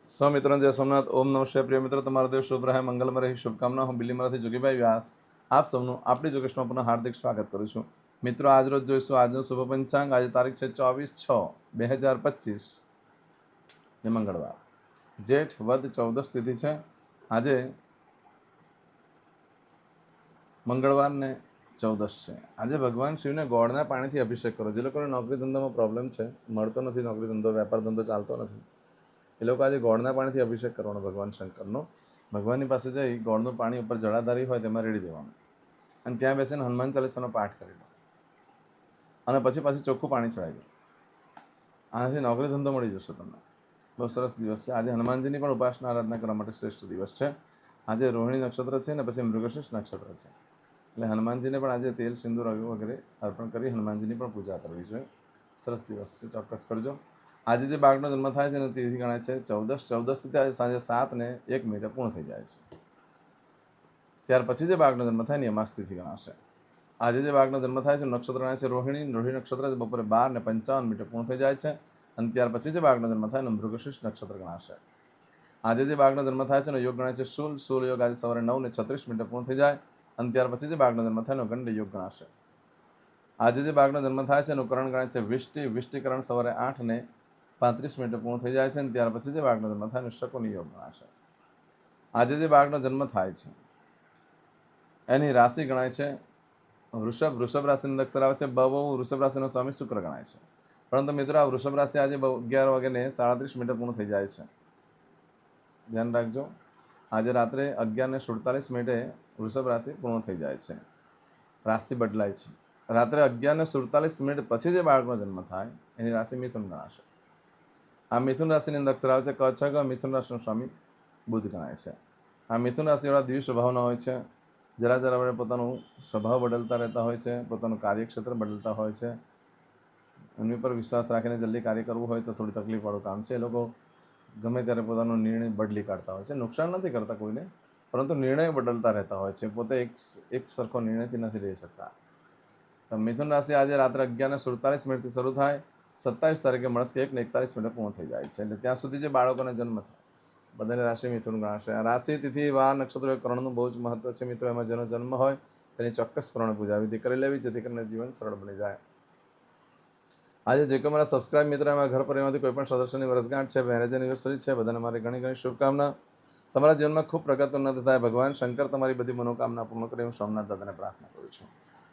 સ્વમિત્રણ જય સોમનાથ. ઓમ નમઃ શિવાય. પ્રિય મિત્રો, તમારો દિવસ શુભ રહે, મંગલમય રહે. શુભકામના. હું બિલીમરાથી જોગીભાઈ વ્યાસ આપ સૌનું આપણી જોગેશમાં પુનઃ હાર્દિક સ્વાગત કરું છું. મિત્રો, આજ રોજ જોઈશું આજનું શુભ પંચાંગ. આજે તારીખ છે 24/6/2025 ને મંગળવાર, જેઠ વદ 14 તિથિ છે. આજે મંગળવારને 14 છે. આજે ભગવાન શિવને ગોળના પાણીથી અભિષેક કરો. જે લોકોને નોકરી ધંધામાં પ્રોબ્લેમ છે, મળતો નથી, નોકરી ધંધો વેપાર ધંધો ચાલતો નથી, એ લોકો આજે ગોળના પાણીથી અભિષેક કરવાનો ભગવાન શંકરનો. ભગવાનની પાસે જઈ ગોળનું પાણી ઉપર જળાધારી હોય તેમાં રેડી દેવાનું અને ત્યાં બેસીને હનુમાન ચાલીસાનો પાઠ કરી લો અને પછી પાછી ચોખ્ખું પાણી ચડાવી દો. આનાથી નોકરી ધંધો મળી જશે તમને. બહુ સરસ દિવસ છે. આજે હનુમાનજીની પણ ઉપાસના આરાધના કરવા માટે શ્રેષ્ઠ દિવસ છે. આજે રોહિણી નક્ષત્ર છે અને પછી મૃગશીર્ષ નક્ષત્ર છે, એટલે હનુમાનજીને પણ આજે તેલ સિંદૂર વગેરે અર્પણ કરી હનુમાનજીની પણ પૂજા કરવી જોઈએ. સરસ દિવસ છે, ચોક્કસ કરજો. આજે જે બાળકનો જન્મ થાય છે એની તિથિ ગણાય છે 14 થી આજે સાંજે 7:01 પૂર્ણ થઈ જાય છે. ત્યાર પછી જે બાળકનો જન્મ થાય ને અમાસ તિથિ ગણાશે. આજે જે બાળકનો જન્મ થાય છે નક્ષત્ર ગણાય છે રોહિણી. રોહિણી નક્ષત્ર બપોરે 12:55 પૂર્ણ થઈ જાય છે અને ત્યાર પછી જે બાળકનો જન્મ થાય ને મૃગશીર્ષ નક્ષત્ર ગણાશે. આજે જે બાળકનો જન્મ થાય છે એનો યોગ ગણાય છે શૂલ. શૂલ યોગ આજે સવારે 9:36 પૂર્ણ થઈ જાય અને ત્યાર પછી જે બાળકનો જન્મ થાય એનો ગંડ યોગ ગણાશે. આજે જે બાળકનો જન્મ થાય છે એનું કરણ ગણાય છે વિષ્ટિ. વિષ્ટિકરણ સવારે 8:35 પૂર્ણ થઈ જાય છે અને ત્યાર પછી જે બાળકનો જન્મ થાય એનો શકોની યોગ ગણાશે. આજે જે બાળકનો જન્મ થાય છે એની રાશિ ગણાય છે વૃષભ. વૃષભ રાશિની અક્ષર આવે છે બહુ. વૃષભ રાશિનો સ્વામી શુક્ર ગણાય છે. પરંતુ મિત્રો, આ વૃષભ રાશિ આજે 11:37 પૂર્ણ થઈ જાય છે. ધ્યાન રાખજો, આજે રાત્રે 11:47 વૃષભ રાશિ પૂર્ણ થઈ જાય છે. રાશિ બદલાય છે. રાત્રે 11:47 પછી જે બાળકનો જન્મ થાય એની રાશિ મિથુન ગણાશે. આ મિથુન રાશિની અંદર અક્ષર આવે છે ક છ ગ. મિથુન રાશિનો સ્વામી બુધ ગણાય છે. આ મિથુન રાશિવાળા દ્વિ સ્વભાવના હોય છે. જરા વડે પોતાનું સ્વભાવ બદલતા રહેતા હોય છે, પોતાનું કાર્યક્ષેત્ર બદલતા હોય છે. એમની પર વિશ્વાસ રાખીને જલ્દી કાર્ય કરવું હોય તો થોડી તકલીફવાળું કામ છે. એ લોકો ગમે ત્યારે પોતાનો નિર્ણય બદલી કાઢતા હોય છે. નુકસાન નથી કરતા કોઈને, પરંતુ નિર્ણય બદલતા રહેતા હોય છે. પોતે એક સરખો નિર્ણયથી નથી રહી શકતા. મિથુન રાશિ આજે રાત્રે 11:47 શરૂ થાય, 27 તારીખે મળસ્કે 1:41 પૂર્ણ થઈ જાય છે. એટલે ત્યાં સુધી જે બાળકોને જન્મ થાય બધાની રાશિ મિથુન ગણાશે. આ રાશિ તિથિ વાર નક્ષત્ર કરણનું બહુ જ મહત્વ છે. મિત્રો, એમાં જેનો જન્મ હોય તેની ચોક્કસપણે પૂજા વિધિ કરી લેવી, જેથી કરીને જીવન સરળ બની જાય. આજે જે કોઈ મારા સબસ્ક્રાઇબ મિત્ર એમાં ઘર પરિવારમાંથી કોઈ પણ સદસ્યની વર્ષગાંઠ છે, મેરેજ એનિવર્સરી છે, બધાને મારી ઘણી ઘણી શુભકામના. તમારા જીવનમાં ખૂબ પ્રગતિ ઉન્નત થાય. ભગવાન શંકર તમારી બધી મનોકામના પૂર્ણ કરે, હું સોમનાથ દાદાને પ્રાર્થના કરું છું.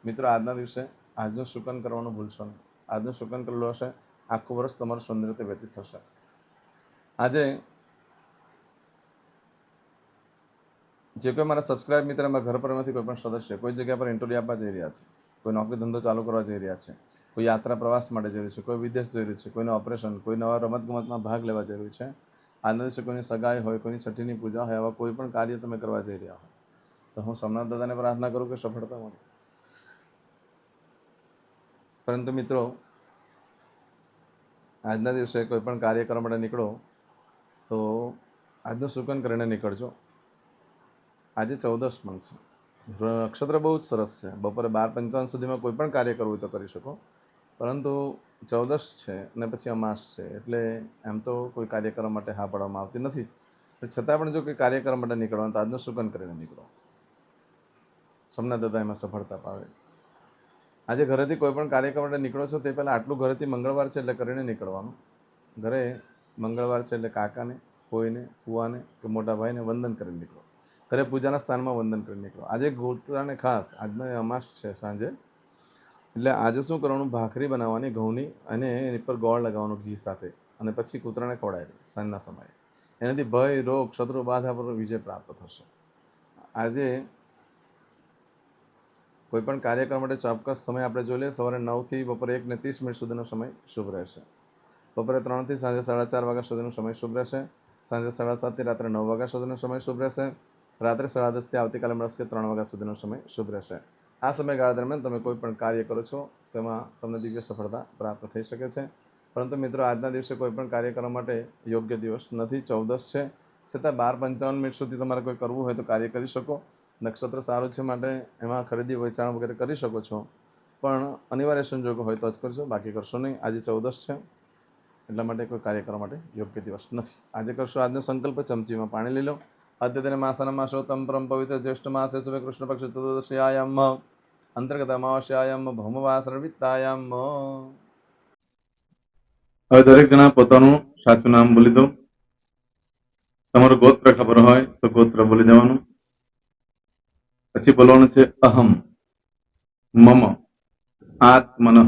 મિત્રો, આજના દિવસે આજનું શુકન કરવાનું ભૂલશો નહીં. આજનું શુકન કરેલું હશે આખું વર્ષ તમારું સુંદર રીતે વ્યતીત થશે. આજે જે કોઈ મારા સબસ્ક્રાઇબ મિત્ર એમાં ઘર પરિવારમાંથી કોઈ પણ સદસ્ય કોઈ જગ્યા પર ઇન્ટરવ્યૂ આપવા જઈ રહ્યા છે, કોઈ નોકરી ધંધો ચાલુ કરવા જઈ રહ્યા છે, કોઈ યાત્રા પ્રવાસ માટે જઈ રહ્યું છે, કોઈ વિદેશ જઈ રહ્યું છે, કોઈને ઓપરેશન, કોઈ નવા રમતગમતમાં ભાગ લેવા જઈ રહ્યું છે, આજના દિવસે કોઈની સગાઈ હોય, કોઈની છઠ્ઠીની પૂજા હોય, આવા કોઈ પણ કાર્ય તમે કરવા જઈ રહ્યા હોય તો હું સોમનાથ દાદાને પ્રાર્થના કરું કે સફળતા મળે. પરંતુ મિત્રો, આજના દિવસે કોઈ પણ કાર્ય કરવા માટે નીકળો તો આજનું શુકન કરીને નીકળજો. આજે 14 પણ છે. નક્ષત્ર બહુ જ સરસ છે. બપોરે 12:55 સુધીમાં કોઈ પણ કાર્ય કરવું હોય તો કરી શકો, પરંતુ 14 છે અને પછી અમાસ છે, એટલે એમ તો કોઈ કાર્ય કરવા માટે હા પાડવામાં આવતી નથી. છતાં પણ જો કોઈ કાર્ય કરવા માટે નીકળવાનું તો આજનું શુકન કરીને નીકળો. સોમનાથ દાદા એમાં સફળતા પાવે. આજે ઘરેથી કોઈ પણ કાર્ય કરવા માટે નીકળો છો તે પહેલાં આટલું ઘરેથી મંગળવાર છે એટલે કરીને નીકળવાનું. ઘરે મંગળવાર છે એટલે કાકાને, ફોઈને, ફુવાને કે મોટા ભાઈને વંદન કરીને નીકળો. ઘરે પૂજાના સ્થાનમાં વંદન કરીને નીકળો. આજે ગોત્રાને ખાસ આજનો અમાસ છે સાંજે, એટલે આજે શું કરવાનું, ભાખરી બનાવવાની ઘઉંની અને એની પર ગોળ લગાવવાનું ઘી સાથે, અને પછી કૂતરાને ખવડાવી સાંજના સમયે. એનાથી ભય, રોગ, શત્રુ બાધા પર વિજય પ્રાપ્ત થશે. આજે કોઈ પણ કાર્યક્રમ માટે ચોક્કસ સમય આપણે જોઈ લઈએ. સવારે 9 થી બપોરે 1:30 સુધીનો સમય શુભ રહેશે. બપોરે 3 થી સાંજે 4:30 વાગ્યા સુધીનો સમય શુભ રહેશે. સાંજે 7:30 થી રાત્રે 9 વાગ્યા સુધીનો સમય શુભ રહેશે. રાત્રે 10:30 થી આવતીકાલે મળસ્કે 3 વાગ્યા સુધીનો સમય શુભ રહેશે. આ સમયગાળા દરમિયાન તમે કોઈ પણ કાર્ય કરો છો તેમાં તમને દિવ્ય સફળતા પ્રાપ્ત થઈ શકે છે. પરંતુ મિત્રો, આજના દિવસે કોઈ પણ કાર્ય કરવા માટે યોગ્ય દિવસ નથી. 14 છે, છતાં 12:55 સુધી તમારે કોઈ કરવું હોય તો કાર્ય કરી શકો. નક્ષત્ર સારું છે માટે એમાં ખરીદી વેચાણ વગેરે કરી શકો છો, પણ અનિવાર્ય સંજોગો હોય તો જ કરશો, બાકી કરશો નહીં. આજે 14 છે. એટલા માટે કોઈ કાર્ય કરવા માટે યોગ્ય દિવસ નથી. આજે કરશો આજનો સંકલ્પ, ચમચીમાં પાણી લઈ લો. અદ્યતન માસના માસોત્તમ પરમ પવિત્ર જ્યેષ્ઠ માસે શુભે કૃષ્ણ પક્ષ ચતુર્દશીયાયામ અંતર્ગત અમાવસ્યાયામ ભૌમવાસરવિત્તાયામ. હવે દરેક જણા પોતાનું સાચું નામ બોલી દો. તમારું ગોત્ર ખબર હોય તો ગોત્ર બોલી દેવાનું. પછી બોલવાનું છે અહમ મમ આત્મન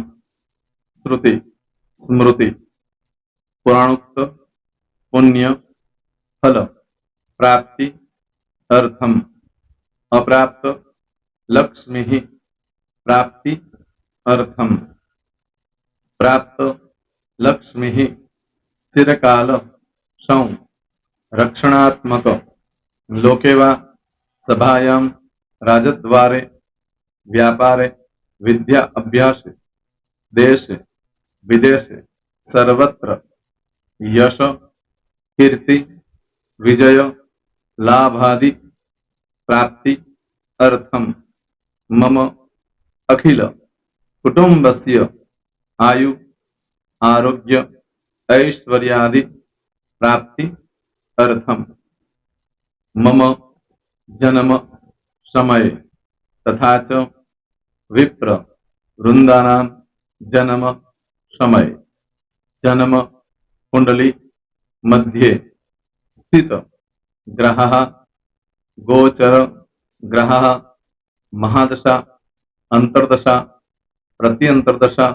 શ્રુતિ સ્મૃતિ પુરાણોક્ત પુણ્ય ફલ પ્રાપ્તિ અર્થમ અપ્રાપ્ત લક્ષ્મી પ્રાપ્તિ અર્થમ પ્રાપ્ત લક્ષ્મી ચિરકાલ સૌ રક્ષણાત્મક લોકેવા સભાયામ રાજદ્વારે વ્યાપારે વિદ્યા અભ્યાસે દેશે વિદેશે સર્વત્ર યશ કીર્તિ વિજય લાભાદિ પ્રાપ્તિ અર્થમ મમ અખિલ કુટુંબસ્ય આયુ આરોગ્ય ऐश्वर्यादि प्राप्ति अर्थम मम जन्म समय तथा च विप्र वृंदानां जन्म समय जन्म कुंडली मध्ये स्थित ग्रहः गोचर ग्रहः महादशा अंतर्दशा प्रत्यंतर्दशा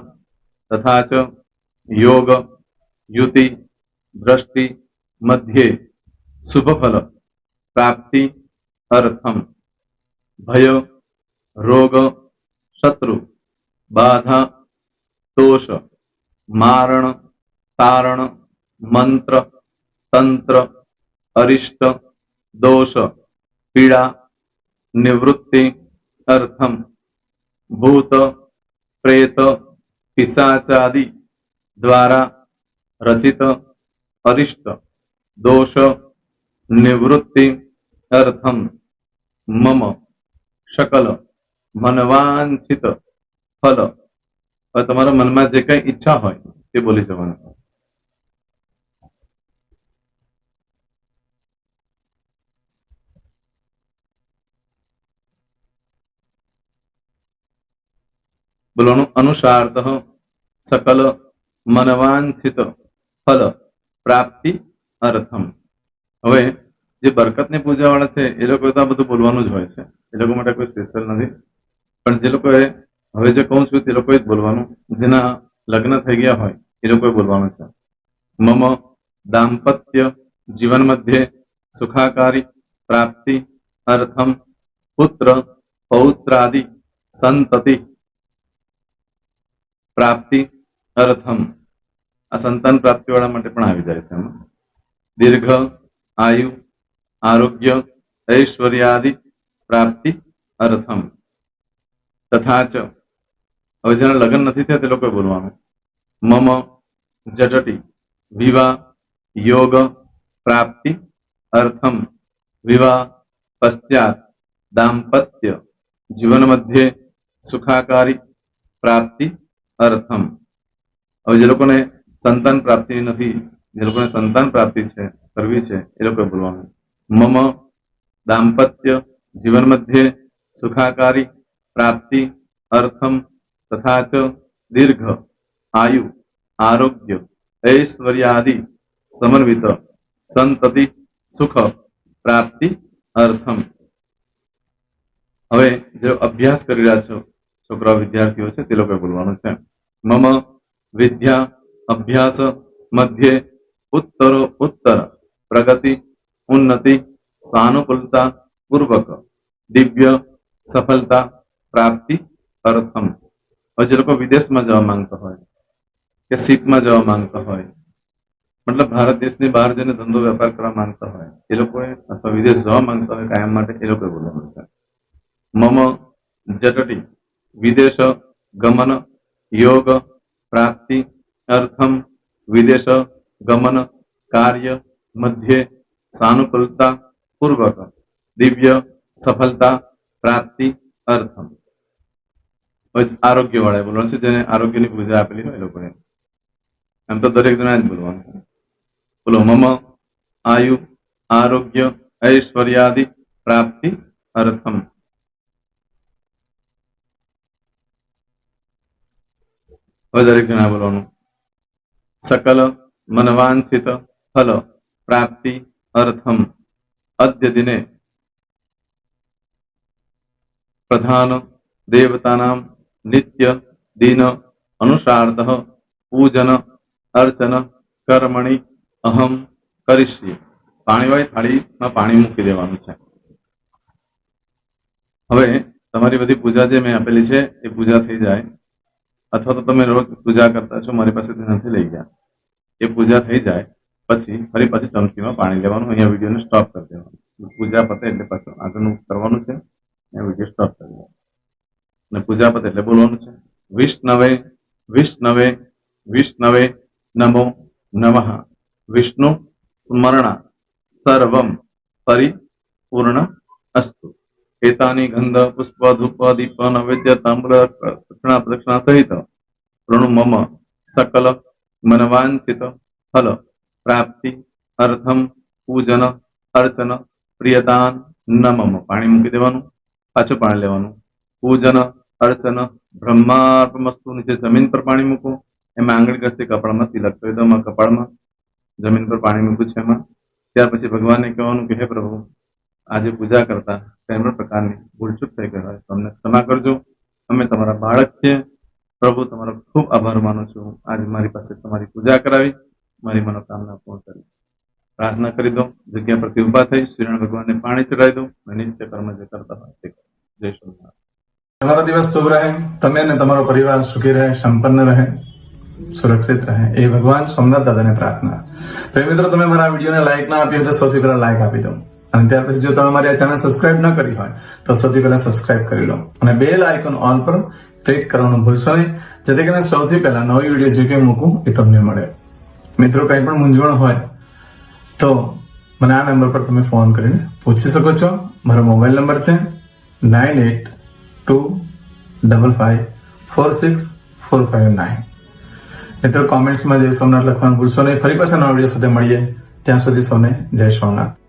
तथा च योग युति दृष्टि मध्ये शुभ फल प्राप्ति अर्थम भय रोग शत्रु बाधा दोष मारण तारण मंत्र तंत्र अरिष्ट दोष पीड़ा निवृत्ति अर्थम भूत प्रेत पिशाचादि द्वारा रचित अरिष्ट दोष निवृत्ति अर्थम मम सकल मनवांछित फल. હવે તમારા મનમાં જે કઈ ઈચ્છા હોય તે બોલી જવાનું. બોલવાનું અનુસાર્થ सकल मनवांछित फल प्राप्ति अर्थम. હવે જે બરકતની પૂજા વાળા છે એ લોકો તો આ બધું બોલવાનું જ હોય છે, એ લોકો માટે કોઈ સ્પેશિયલ નથી. પણ જે લોકોએ હવે જે કહું છું તે લોકોએ જ બોલવાનું. જેના લગ્ન થઈ ગયા હોય એ લોકોએ બોલવાનું છે. મમ દાંપત્ય જીવન મધ્યે સુખાકારી પ્રાપ્તિ અર્થમ પુત્ર પૌત્રાદિ સંતતિ પ્રાપ્તિ અર્થમ. આ સંતાન પ્રાપ્તિ વાળા માટે પણ આવી જાય છે એમાં. દીર્ઘ આયુ આરોગ્ય ઐશ્વર્યાદિ પ્રાપ્તિ અર્થમ. તથા ચ હવે જેના લગ્ન નથી થયા તે લોકોએ બોલવાનું. મમ જટટી વિવાહ યોગ પ્રાપ્તિ અર્થમ વિવાહ પશ્ચાત દાંપત્ય જીવન મધ્યે સુખાકારી પ્રાપ્તિ અર્થમ. હવે જે લોકોને સંતાન પ્રાપ્તિ નથી, જે લોકોને સંતાન પ્રાપ્તિ છે કરવી છે એ લોકોએ બોલવાનું. મમ દાંપત્ય જીવન મધ્યે સુખાકારી પ્રાપ્તિ અર્થમ તથા ચ દીર્ઘ આયુ આરોગ્ય ऐश्वर्यादि समन्वित संतति सुख प्राप्ति अर्थम. હવે જે અભ્યાસ કરી રહ્યા છો છોકરા વિદ્યાર્થીઓ છે તે લોકોએ બોલવાનું છે. મમ વિદ્યા અભ્યાસ મધ્યે ઉત્તરો ઉત્તર પ્રગતિ ઉન્નતિ સાનુકૂલતા પૂર્વક દિવ્ય સફળતા પ્રાપ્તિ અર્થમ. હવે જે લોકો વિદેશમાં જવા માંગતા હોય કે શીપમાં જવા માંગતા હોય, મતલબ ભારત દેશની બહાર જઈને ધંધો વેપાર કરવા માંગતા હોય એ લોકોએ, અથવા વિદેશ જવા માંગતા હોય કાયમ માટે, એ લોકોએ બોલવાનું છે. મમ જટટી વિદેશ ગમન યોગ પ્રાપ્તિ અર્થમ વિદેશ ગમન કાર્ય મધ્યે સાનુકૂલતા પૂર્વક દિવ્ય સફળતા પ્રાપ્તિ અર્થમ. આરોગ્ય વાળા બોલવાનું છે, જેને આરોગ્યની પૂજા આપેલી હોય એ લોકોએ. એમ તો દરેક જણા જ બોલવાનું છે. બોલો. મમ આયુ આરોગ્ય ઐશ્વર્યાદિ પ્રાપ્તિ અર્થમ. હવે દરેક જણા બોલવાનું. સકલ મનવાંછિત ફલ પ્રાપ્તિ અર્થમ અદ્ય દિને પ્રધાન દેવતાનામ નિત્ય દિન અનુસાર્તઃ પૂજન અર્ચન કર્મણિ અહમ કરીશ્યે. પાણીવાળી થાળીમાં પાણી મૂકી દેવાનું છે. હવે તમારી બધી પૂજા જે મેં આપેલી છે એ પૂજા થઈ જાય, અથવા તો તમે રોજ પૂજા કરતા છો, મારી પાસેથી નથી લઈ ગયા, એ પૂજા થઈ જાય પછી ફરી પાછી ચમચીમાં પાણી લેવાનું. અહીંયા વિડીયોને સ્ટોપ કરી દેવાનું. પૂજા પતે એટલે પાછું આગળનું કરવાનું છે. અહીંયા વિડીયો સ્ટોપ કરી દેવાનો અને પૂજા પતે એટલે બોલવાનું છે. વિષ્ણવે વિષ્ણવે વિષ્ણવે નમો નમઃ. વિષ્ણુ સ્મરણા સર્વમ પરિપૂર્ણ અસ્તુ. એતાની ગંધ પુષ્પ ધૂપ દીપ નૈવેદ્ય તાંબૂલ પ્રદક્ષિણા સહિત પ્રણુ મમ સકલ મનવાંછિત ફલ પ્રાપ્તિ અર્થમ પૂજન અર્ચન પ્રિયદાન ન મમ. પાણી મૂકી દેવાનું, પાછું પાણી લેવાનું. પૂજન અર્ચન બ્રહ્માર્પણમસ્તુ. નીચે જમીન પર પાણી મૂકો, એમાં આંગળી ઘસી કપાળમાં તિલક કરી દો. કપાળમાં જમીન પર પાણી મૂક્યું છે એમાં. ત્યાર પછી ભગવાનને કહેવાનું કે હે પ્રભુ, આજે પૂજા કરતા કઈ પણ પ્રકારની ભૂલચૂક થઈ ગઈ હોય તો અમને ક્ષમા કરજો. અમે તમારા બાળક છીએ. પ્રભુ, તમારો ખૂબ આભાર માનું છું. આજે મારી પાસે તમારી પૂજા કરાવી, મારી મનોકામના પૂર્ણ કરી. પ્રાર્થના કરી દો. જગ્યા પરથી ઉભા થઈ શ્રીનારાયણ ભગવાનને પાણી ચડાવી દો અને નિત્ય કર્મ જે કરતા હોય તે કરો. જય સ્વામિનારાયણ. તમારો દિવસ શુભ રહે, તમે અને તમારો પરિવાર સુખી રહે, સંપન્ન રહે, સુરક્ષિત રહે, એ ભગવાન સોમનાથ દાદાને પ્રાર્થના. તો મિત્રો, તમે મારા વિડીયોને લાઈક ના આપી હોય તો સૌથી પહેલા લાઈક આપી દો, અને ત્યાર પછી જો તમે મારી આ ચેનલ સબસ્ક્રાઇબ ન કરી હોય તો સૌથી પહેલા સબસ્ક્રાઇબ કરી લો અને બેલ આઇકોન ઓલ પર ક્લિક કરવાનું ભૂલશો નહીં, જેથી કરીને સૌથી પહેલા નવી વિડીયો જે કંઈ મૂકું એ તમને મળે. મિત્રો, કંઈ પણ મૂંઝવણ હોય તો મને આ નંબર પર તમે ફોન કરીને પૂછી શકો છો. મારો મોબાઈલ નંબર છે 9825546459. મિત્રો, કોમેન્ટ્સમાં જય સોમનાથ લખવાનું ભૂલશો નહીં. ફરી પાછા નવા વિડીયો સાથે મળીએ. ત્યાં સુધી સૌને જય સોમનાથ.